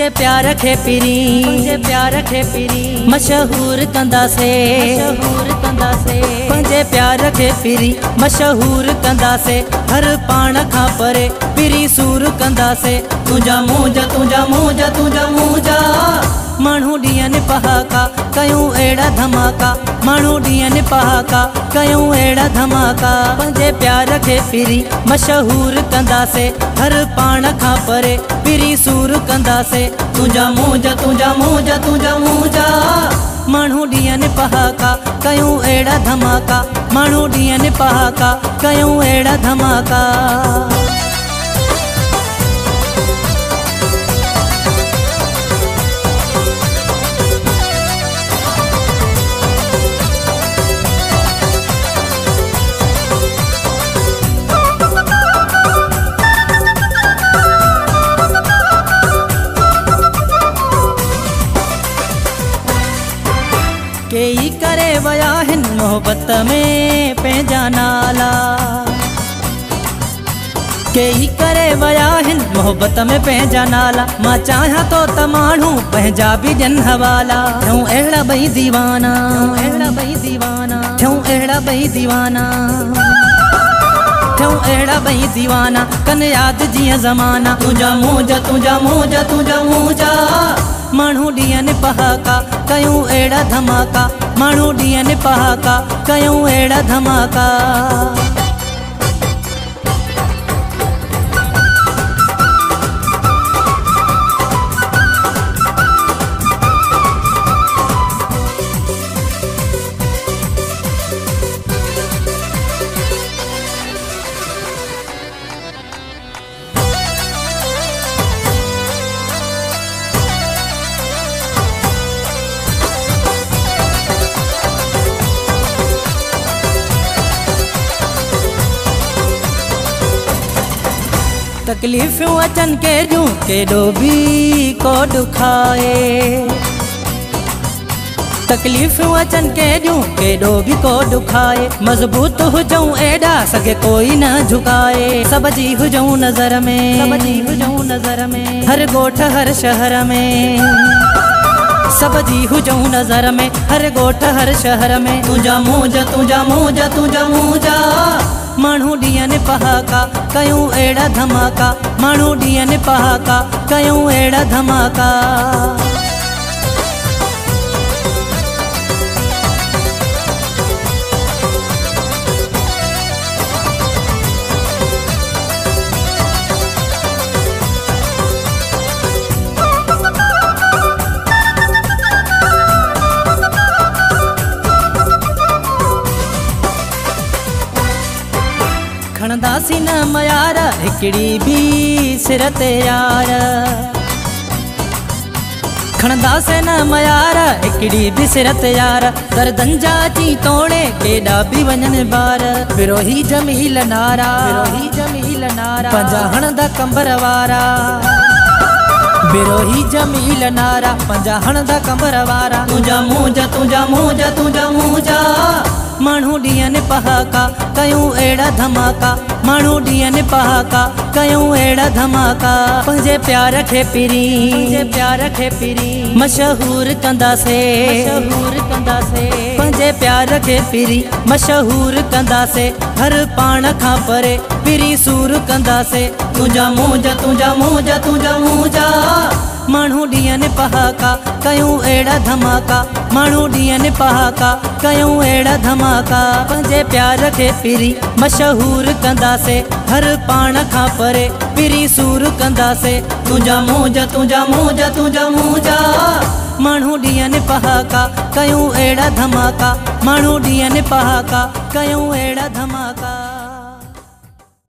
पंहिंजे प्यार खे पिरी मशहूर कंदासे पंहिंजे प्यार खे पिरी मशहूर कंदासे हर पाण खां परे पिरी सूर कंदासे तुंहिंजा मूंझा माण्हू ॾींहनि पहाका कयूं अहिड़ा धमाका माण्हू ॾींहनि पहाका कयूं अहिड़ा धमाका पंहिंजे प्यार खे पिरी मशहूर कंदासे हर पाण खां परे पिरी सूर कंदासे तुंहिंजा मूंझा माण्हू ॾींहनि पहाका कयूं अहिड़ा धमाका माण्हू ॾींहनि पहाका कयूं अहिड़ा धमाका। केई करे वया हिन मोहब्बत में पंहिंजा नाला केई करे वया हिन मोहब्बत में पंहिंजा नाला मां चाहियां तो त माण्हू पंहिंजा बि ॾियनि हवाला थियूं अहिड़ा ॿई दीवाना थियूं अहिड़ा ॿई दीवाना कन यादि जीअं ज़माना तुंहिंजा मूंझा माण्हू ॾींहनि पहाका कयूं अहिड़ा धमाका माण्हू ॾींहनि पहाका कयूं अहिड़ा धमाका। तकलीफ़ूं अचनि केॾियूं केॾो बि को ॾुखाए तकलीफ़ूं अचनि केॾियूं केॾो बि को ॾुखाए मज़बूत हुजऊं एॾा सघे कोई न झुकाए सभ जी हुजऊं नज़र में हर ॻोठ हर शहर में सभ जी हुजऊं नज़र में हर ॻोठ हर शहर में तुंहिंजा मूंझा माण्हू ॾींहनि पहाका कयूं अहिड़ा धमाका माण्हू ॾींहनि पहाका कयूं अहिड़ा धमाका। खणंदासीं न मयार हिकिड़ी बि सिर ते यार खणंदासीं न मयार हिकिड़ी बि सिर ते यार दर्दनि जा अची तोड़े केॾा बि वञनि ॿार विरोही जमील नारा पंहिंजा हणंदा कंबर वारा विरोही जमील नारा पंहिंजा हणंदा कंबर वारा तुंहिंजा मूंझा माण्हू ॾींहनि पहाका कयूं अहिड़ा धमाका माण्हू ॾींहनि पहाका कयूं अहिड़ा धमाका पंहिंजे प्यार खे पिरी मशहूर कंदासे पंहिंजे प्यार खे पिरी मशहूर कंदासे हर पाण खां परे पिरी सूर कंदासे तुंहिंजा मूंझा माण्हू ॾींहनि पहाका कयूं अहिड़ा धमाका माण्हू ॾींहनि पहाका कयूं अहिड़ा धमाका पंहिंजे प्यार खे पिरी मशहूर कंदासे हर पाण खां परे पिरी सूर कंदासे तुंहिंजा मूंझा माण्हू ॾींहनि पहाका कयूं अहिड़ा धमाका माण्हू ॾींहनि पहाका कयूं अहिड़ा धमाका।